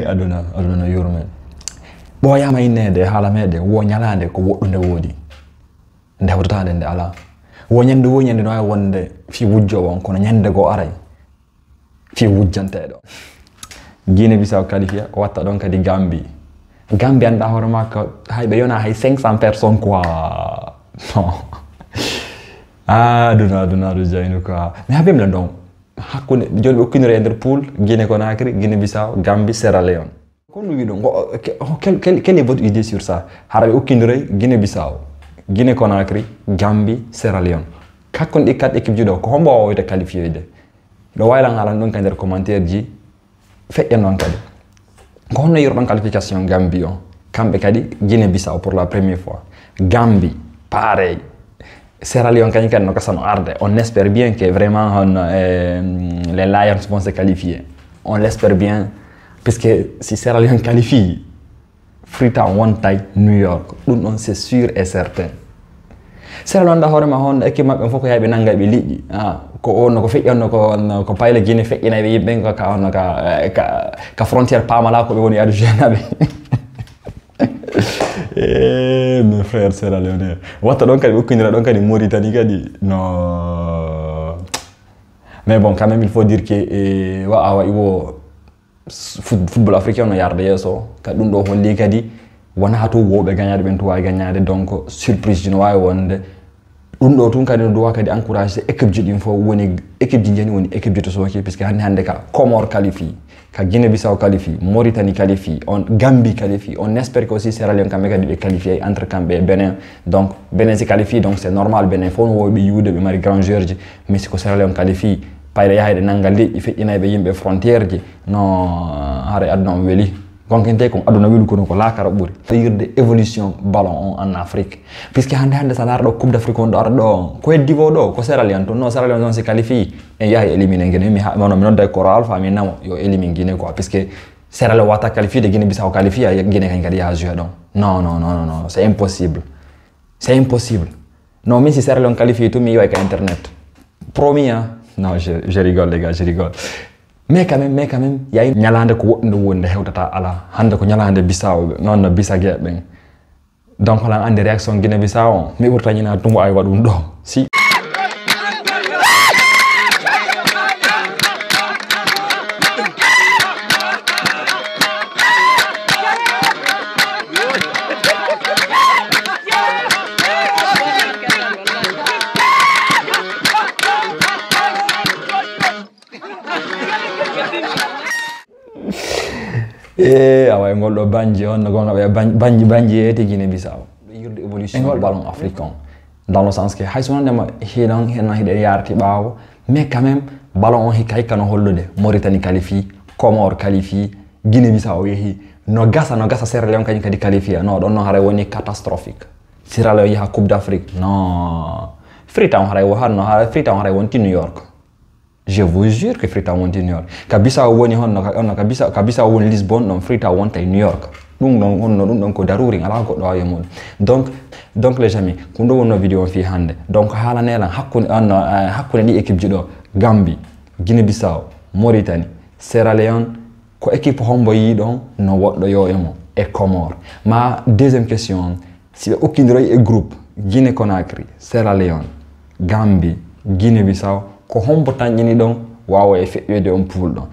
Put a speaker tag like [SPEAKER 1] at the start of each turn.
[SPEAKER 1] aduna no yurmen bo yama inede hala mede wo nyalande ko woddunde wodi ndewtata nde ala wo nyande no ay wonde fi wujjo won kono nyande go aray fi wujjantedo Guinée Bissau qualifié watta don kadi Gambie anda hoore makko haybe yona hay 500 personnes quoi non aduna do jayno quoi mais habem la don hakkunde joni be okkinore e der pool Guinée Conakry Guinée Bissau Gambie Sierra Leone kono wido quelle est votre idée sur ça harabe okkinore Guinée Bissau Guinée Conakry Gambie Sierra Leone kakkon di kat équipe judo ko hombo o wite qualifié de do waylan halan don kan der commentaire ji fedde non kadi ko honno yurdon qualification Gambie on kambe kadi Guinée Bissau pour la première fois Gambie pareil Sierra Leone kany kan no kasano arde on espère bien que vraiment les Lions vont se qualifier on l'espère bien puisque si Sierra Leone qualifie Freetown won tay New York dum on c'est sûr et certain Sierra Leone da horema hon équipe mabbe foko yaabe nanga be liddi ko on ko fejjanno ko payle Guinée fejjina be yimbe ko ka on ka frontière pamala ko be woni adu jenabe mes frères Sierra Leone watta don kadi okkindira don kadi Mauritanie kadi no mais bon quand même il faut dire que wa iwo football africain no yarde yeso ka dum do holli kadi wana to wobe gagnade ben to way gagnade donc surprise dino way wonde dum do tun kadi do wakadi encourager équipe jidi fo woni équipe jini woni équipe jito so ki puisque hande ka Comore qualifie ka Guinée Bissau qualifie Mauritanie qualifie on Gambie qualifie on espère que aussi Sierra Leone kambe kadi be qualifier entre Cambe et Benin donc Benin se qualifie donc c'est normal Benin fo no wobe yude be mari grand joueur mais si ko Sierra Leone qualifie payre yaade nangal li fejjina be yimbe frontière ji no hare adna weli gonkente ko aduna welu ko laakara buri yirde évolution ballon en Afrique puisque hande sa lardo coupe d'Afrique on do ardo ko divo do ko Sierra Leone to no Sierra Leone se qualifie e yahi éliminer ngene mi non mi non day ko alpha mi namo yo éliminer Guinée quoi puisque Sierra Leone wata qualifié de Guinée Bissau qualifié ya Guinée kan kadi ya jouer donc non c'est impossible non mais si Sierra Leone qualifié tout mi yo ka internet promis hein non je rigole les gars je rigole mais quand même yayi nyalande ko wonde wonde hewtata ala hande ko nyalande Bissau non no Bissage ben donc la ande réaction Guinée Bissau mi burta nyina tumbo ay wadum do si away ngoldo banji on gono be banji eti Guinée Bissau yurde évolution du ballon africain dans le sens que hayso ndema hena hide yarti bawo mais quand même ballon on hikay kano hollude Mauritanie qualifie Comore qualifie Guinée Bissau yehi no gasa Sierra Leone kadi qualifie no don no hare woni catastrophique Sierra Leone yaha Coupe d'Afrique non Freetown hare wonti New York. Je vous jure que Freetown wonti New York. Kabisa woni honno kabisa woni Lisbonne non Freetown wonta New York. Dum ko daruri ala ko do yemon. Donc les amis, kundo wonno vidéo fi hande. Donc hala nelan hakkunde di équipe judo Gambie, Guinée Bissau, Mauritanie, Sierra Leone ko équipe hombo yi don no woddo yo emo e Comore. Ma deuxième question, si aucun groupe Guinée Conakry, Sierra Leone, Gambie, Guinée Bissau ko hombo tan nyini don wawo e fe'wede on pool don